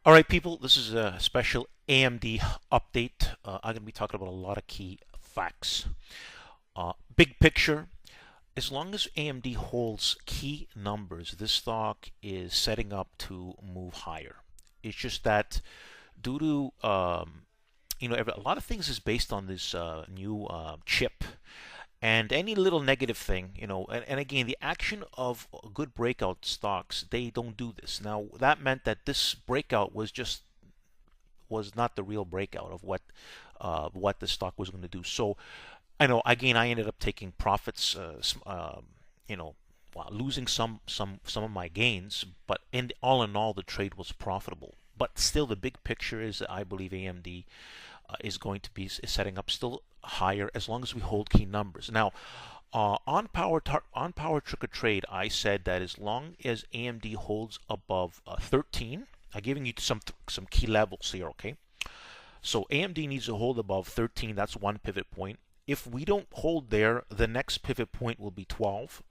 All right, people, this is a special AMD update. I'm going to be talking about a lot of key facts. Big picture, as long as AMD holds key numbers, this stock is setting up to move higher. It's just that due to a lot of things is based on this new chip, and any little negative thing, and again, the action of good breakout stocks, they don't do this. Now, that meant that this breakout was not the real breakout of what the stock was going to do. So, I know again, I ended up taking profits, while losing some of my gains, but all in all, the trade was profitable. But still, the big picture is that I believe AMD is going to be setting up still higher as long as we hold key numbers. Now, on power trigger trade, I said that as long as AMD holds above 13, I'm giving you some key levels here, okay? So AMD needs to hold above 13. That's one pivot point. If we don't hold there, the next pivot point will be 12.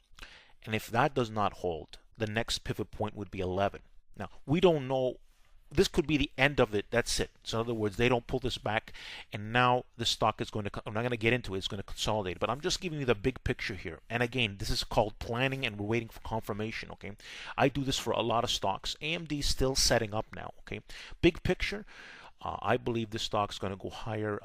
And if that does not hold, the next pivot point would be 11. Now, we don't know. This could be the end of it. That's it. So in other words, they don't pull this back, and now the stock is going to, I'm not going to get into it, it's going to consolidate. But I'm just giving you the big picture here. And again, this is called planning, and we're waiting for confirmation, okay? I do this for a lot of stocks. AMD is still setting up now, okay? Big picture, I believe this stock is going to go higher.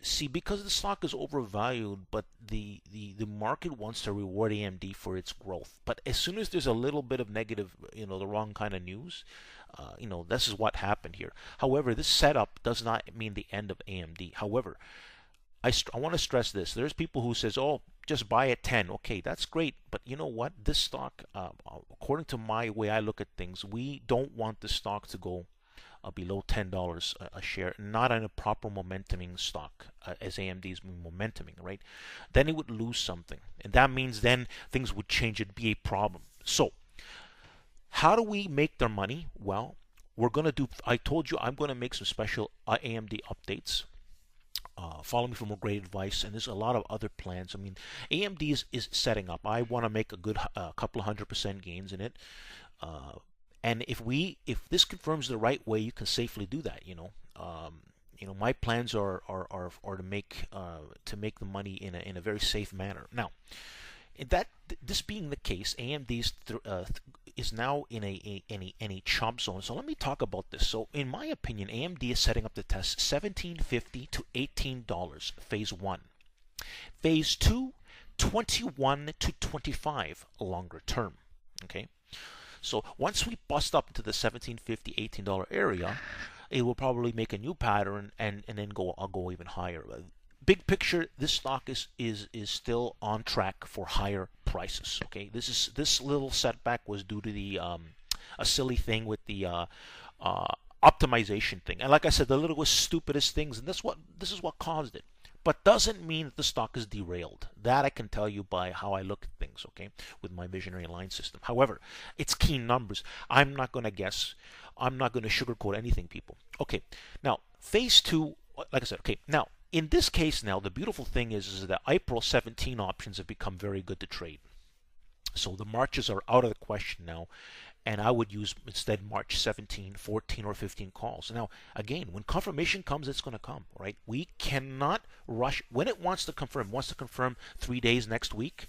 See, because the stock is overvalued, but the market wants to reward AMD for its growth. But as soon as there's a little bit of negative, the wrong kind of news, this is what happened here. However, this setup does not mean the end of AMD. However, I want to stress this. There's people who says, oh, just buy at 10. Okay, that's great. But you know what? This stock, according to my way I look at things, we don't want the stock to go below $10 a share, not in a proper momentuming stock, as AMD is momentuming, right? Then it would lose something. And that means then things would change. It'd be a problem. So, how do we make their money? Well, we're going to do, I told you I'm going to make some special AMD updates. Follow me for more great advice, and there's a lot of other plans. I mean, AMD is setting up. I want to make a good couple of 100% gains in it. And if this confirms the right way, you can safely do that. My plans are to make the money in a very safe manner. Now, this being the case, AMD is now in a chomp zone. So let me talk about this. So in my opinion, AMD is setting up to test $17.50 to $18 phase 1. Phase 2, 21 to 25 longer term. Okay. So once we bust up into the $17.50, $18 area, it will probably make a new pattern and then I'll go even higher. Big picture, this stock is still on track for higher prices. Okay, this little setback was due to the a silly thing with the optimization thing, and like I said, the littlest stupidest things, and this is what caused it. But doesn't mean that the stock is derailed. That I can tell you by how I look at things, okay, with my visionary line system. However, it's key numbers. I'm not going to guess. I'm not going to sugarcoat anything, people. Okay, now, phase 2, like I said, okay, now, in this case now, the beautiful thing is that April 17 options have become very good to trade. So the Marches are out of the question now, and I would use instead March 17, 14, or 15 calls. Now, again, when confirmation comes, it's going to come, right? We cannot rush. When it wants to confirm 3 days next week,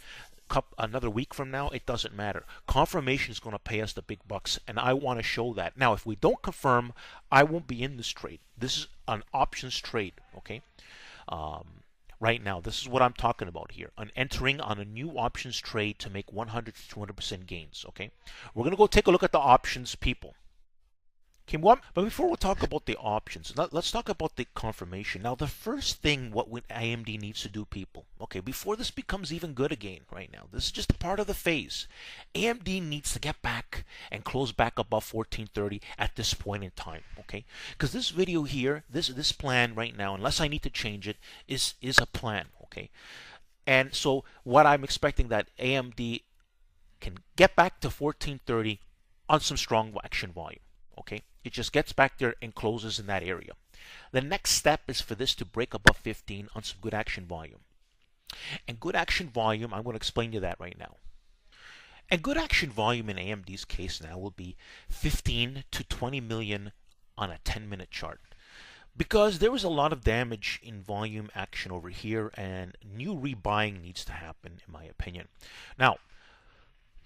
another week from now, it doesn't matter. Confirmation is going to pay us the big bucks, and I want to show that. Now, if we don't confirm, I won't be in this trade. This is an options trade, okay? Right now, this is what I'm talking about here. I'm entering on a new options trade to make 100 to 200% gains, okay? We're going to go take a look at the options, people. Okay, but before we talk about the options, let's talk about the confirmation. Now, the first thing what AMD needs to do, people, okay, before this becomes even good again right now, this is just a part of the phase. AMD needs to get back and close back above 1430 at this point in time, okay? Because this video here, this plan right now, unless I need to change it, is a plan, okay? And so what I'm expecting that AMD can get back to 1430 on some strong action volume. Okay, it just gets back there and closes in that area. The next step is for this to break above 15 on some good action volume. And good action volume, I'm going to explain to you that right now. And good action volume in AMD's case now will be 15 to 20 million on a 10-minute chart, because there was a lot of damage in volume action over here, and new rebuying needs to happen, in my opinion. Now,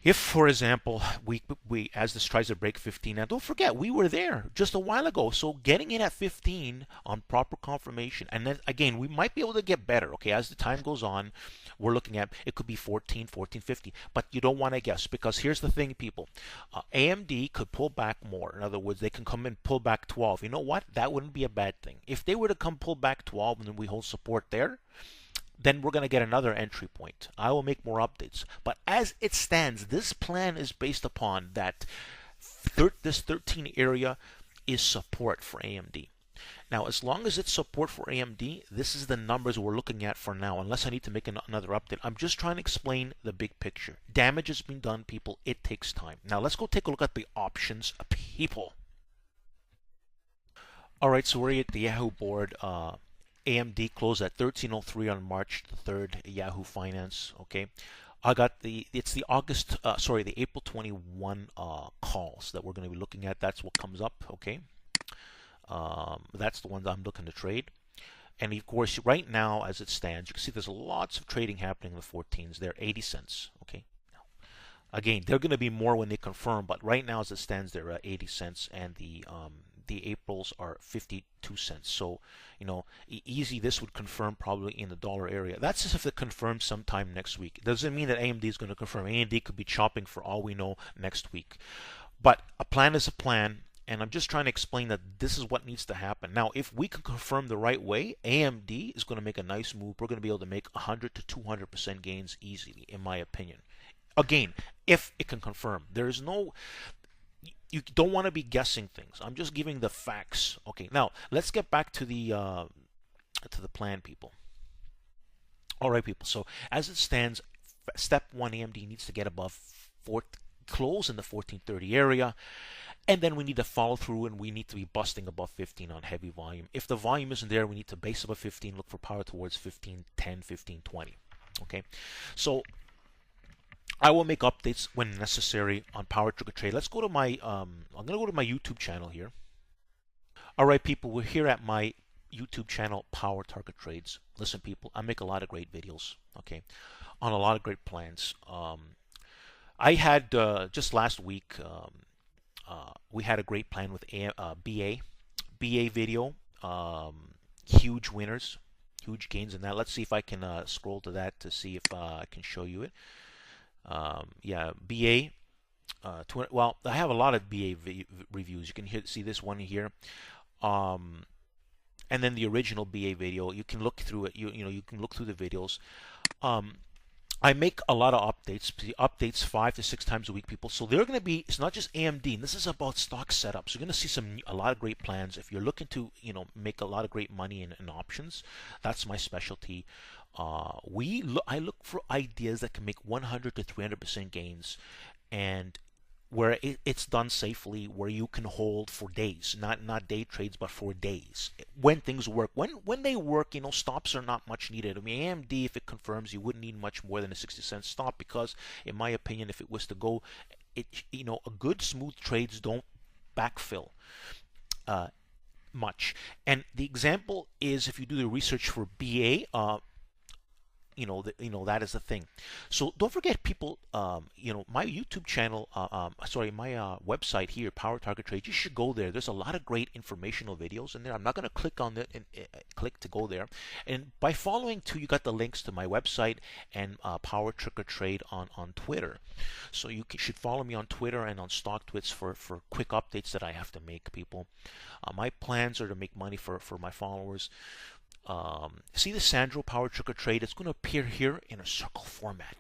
if, for example, we as this tries to break 15, now don't forget we were there just a while ago. So getting in at 15 on proper confirmation, and then again we might be able to get better. Okay, as the time goes on, we're looking at it could be 14, 14.50, but you don't want to guess, because here's the thing, people. AMD could pull back more. In other words, they can come and pull back 12. You know what? That wouldn't be a bad thing. If they were to come pull back 12 and then we hold support there, then we're going to get another entry point. I will make more updates. But as it stands, this plan is based upon that this 13 area is support for AMD. Now, as long as it's support for AMD, this is the numbers we're looking at for now, unless I need to make another update. I'm just trying to explain the big picture. Damage has been done, people. It takes time. Now, let's go take a look at the options, people. All right, so we're at the Yahoo board. AMD closed at 1303 on March the 3rd, Yahoo Finance. Okay, I got the April 21 calls that we're going to be looking at. That's what comes up. Okay, that's the ones I'm looking to trade. And of course, right now as it stands, you can see there's lots of trading happening in the 14s. They're 80 cents. Okay. Now, again, they're going to be more when they confirm, but right now as it stands, they're at 80 cents, and the Aprils are 52 cents. So, you know, easy, this would confirm probably in the dollar area. That's just if it confirms sometime next week. It doesn't mean that AMD is going to confirm. AMD could be chopping for all we know next week. But a plan is a plan, and I'm just trying to explain that this is what needs to happen. Now, if we can confirm the right way, AMD is going to make a nice move. We're going to be able to make 100 to 200% gains easily, in my opinion. Again, if it can confirm. There is no... You don't want to be guessing things. I'm just giving the facts. Okay, now let's get back to the plan, people. All right, people. So as it stands, step one, AMD needs to get above close in the 1430 area, and then we need to follow through, and we need to be busting above 15 on heavy volume. If the volume isn't there, we need to base above 15, look for power towards 1510, 1520. Okay, so I will make updates when necessary on Power Trigger Trade. Let's go to my, I'm going to go to my YouTube channel here. All right, people, we're here at my YouTube channel, Power Target Trades. Listen, people, I make a lot of great videos, okay, on a lot of great plans. I had, just last week, we had a great plan with BA video, huge winners, huge gains in that. Let's see if I can scroll to that to see if I can show you it. Yeah, BA. Well, I have a lot of BA reviews. You can see this one here, and then the original BA video. You can look through it. You can look through the videos. I make a lot of updates 5 to 6 times a week, people. So they're going to be. It's not just AMD. And this is about stock setups. You're going to see a lot of great plans. If you're looking to make a lot of great money in options, that's my specialty. I look for ideas that can make 100 to 300% gains, and where it's done safely, where you can hold for days, not day trades, but for days. When things work, when they work, stops are not much needed. I mean, AMD, if it confirms, you wouldn't need much more than a 60-cent stop, because, in my opinion, if it was to go, a good smooth trades don't backfill much. And the example is, if you do the research for BA. That is the thing. So don't forget, people. My YouTube channel. My website here, Power Target Trade. You should go there. There's a lot of great informational videos in there. I'm not going to click on it and click to go there. And by following too, you got the links to my website and Power Trigger Trade on Twitter. So you should follow me on Twitter and on StockTwits for quick updates that I have to make, people. My plans are to make money for my followers. See the Sandro Power Trigger Trade? It's going to appear here in a circle format.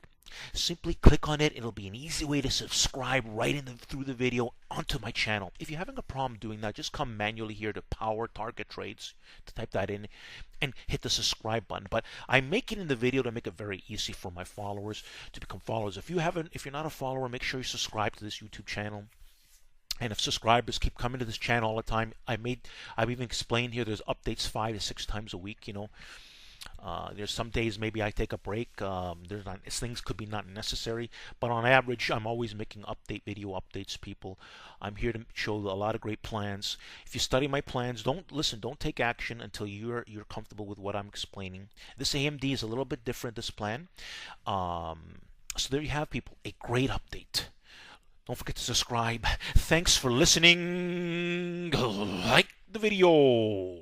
Simply click on it. It'll be an easy way to subscribe right through the video onto my channel. If you're having a problem doing that, just come manually here to Power Target Trades, to type that in, and hit the subscribe button. But I make it in the video to make it very easy for my followers to become followers. If you're not a follower, make sure you subscribe to this YouTube channel. And if subscribers keep coming to this channel all the time, I've even explained here, there's updates 5 to 6 times a week, There's some days maybe I take a break. There's not, things could be not necessary, but on average, I'm always making video updates. People, I'm here to show a lot of great plans. If you study my plans, don't take action until you're comfortable with what I'm explaining. This AMD is a little bit different. This plan. So there you have, people, a great update. Don't forget to subscribe. Thanks for listening. Like the video.